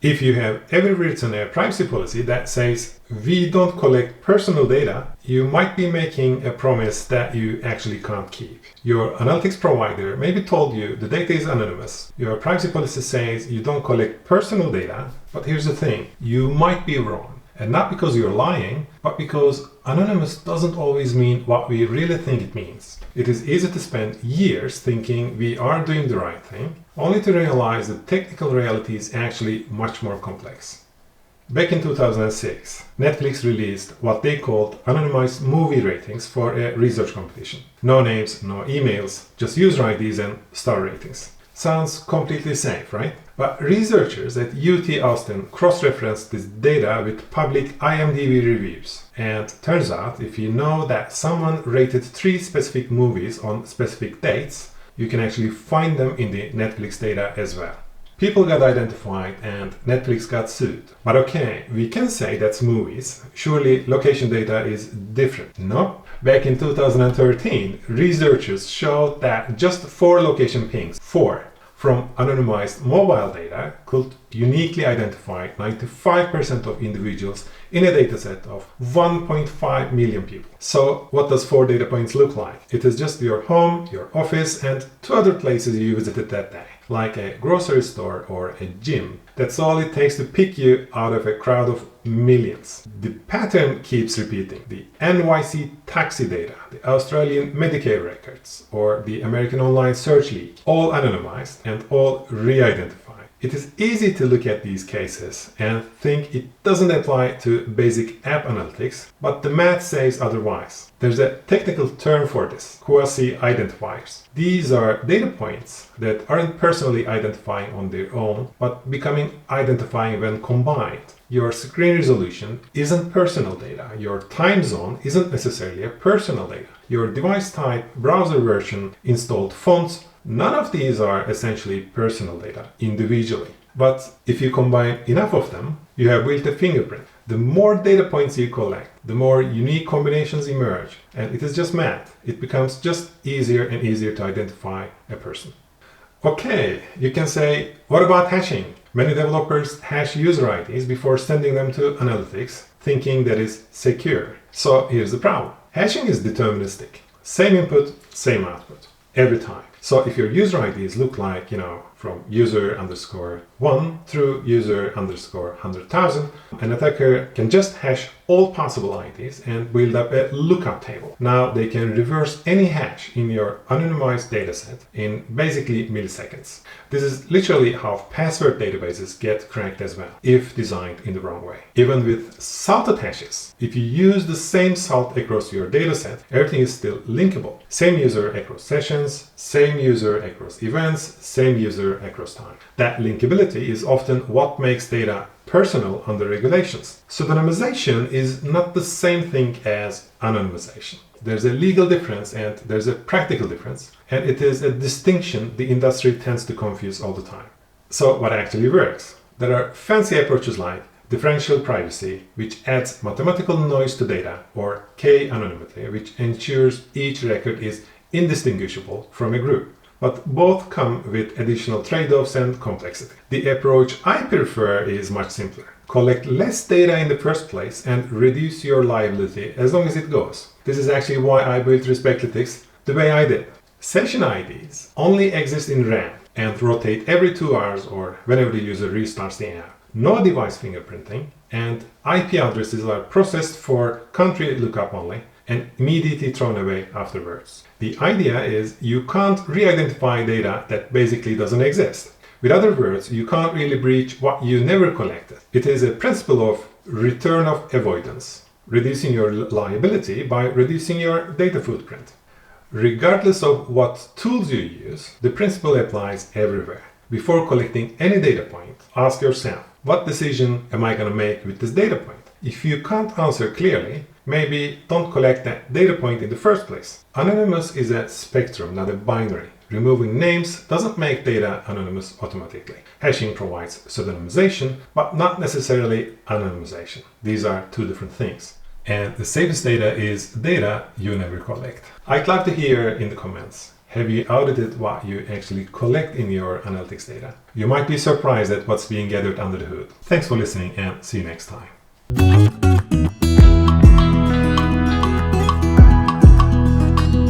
If you have ever written a privacy policy that says, we don't collect personal data, you might be making a promise that you actually can't keep. Your analytics provider maybe told you the data is anonymous. Your privacy policy says you don't collect personal data, but here's the thing, you might be wrong. And not because you're lying, but because anonymous doesn't always mean what we really think it means. It is easy to spend years thinking we are doing the right thing, only to realize the technical reality is actually much more complex. Back in 2006, Netflix released what they called anonymized movie ratings for a research competition. No names, no emails, just user IDs and star ratings. Sounds completely safe, right? But researchers at UT Austin cross-referenced this data with public IMDb reviews. And turns out, if you know that someone rated 3 specific movies on specific dates, you can actually find them in the Netflix data as well. People got identified and Netflix got sued. But okay, we can say that's movies. Surely location data is different. No? Back in 2013, researchers showed that just 4 location pings, 4, from anonymized mobile data could uniquely identify 95% of individuals in a dataset of 1.5 million people. So what does 4 data points look like? It is just your home, your office, and 2 other places you visited that day, like a grocery store or a gym. That's all it takes to pick you out of a crowd of millions. The pattern keeps repeating. The NYC taxi data, the Australian Medicare records, or the American Online Search League, all anonymized and all re-identified. It is easy to look at these cases and think it doesn't apply to basic app analytics, but the math says otherwise. There's a technical term for this, quasi-identifiers. These are data points that aren't personally identifying on their own, but becoming identifying when combined. Your screen resolution isn't personal data. Your time zone isn't necessarily a personal data. Your device type, browser version, installed fonts, none of these are essentially personal data individually. But if you combine enough of them, you have built a fingerprint. The more data points you collect, the more unique combinations emerge. And it is just math. It becomes just easier and easier to identify a person. Okay, you can say, what about hashing? Many developers hash user IDs before sending them to analytics, thinking that is secure. So here's the problem. Hashing is deterministic. Same input, same output, every time. So if your user IDs look like, from user_1 through user_100,000, an attacker can just hash all possible IDs and build up a lookup table. Now they can reverse any hash in your anonymized dataset in basically milliseconds. This is literally how password databases get cracked as well, if designed in the wrong way. Even with salted hashes, if you use the same salt across your dataset, everything is still linkable. Same user across sessions, same user across events, same user across time. That linkability is often what makes data personal under regulations. Pseudonymization is not the same thing as anonymization. There's a legal difference and there's a practical difference, and it is a distinction the industry tends to confuse all the time. So what actually works? There are fancy approaches like differential privacy, which adds mathematical noise to data, or k-anonymity, which ensures each record is indistinguishable from a group. But both come with additional trade-offs and complexity. The approach I prefer is much simpler. Collect less data in the first place and reduce your liability as long as it goes. This is actually why I built Respectlytics the way I did. Session IDs only exist in RAM and rotate every 2 hours or whenever the user restarts the app. No device fingerprinting, and IP addresses are processed for country lookup only and immediately thrown away afterwards. The idea is you can't re-identify data that basically doesn't exist. With other words, you can't really breach what you never collected. It is a principle of return of avoidance, reducing your liability by reducing your data footprint. Regardless of what tools you use, the principle applies everywhere. Before collecting any data point, ask yourself, what decision am I going to make with this data point? If you can't answer clearly, maybe don't collect that data point in the first place. Anonymous is a spectrum, not a binary. Removing names doesn't make data anonymous automatically. Hashing provides pseudonymization, but not necessarily anonymization. These are 2 different things. And the safest data is data you never collect. I'd love to hear in the comments. Have you audited what you actually collect in your analytics data? You might be surprised at what's being gathered under the hood. Thanks for listening and see you next time.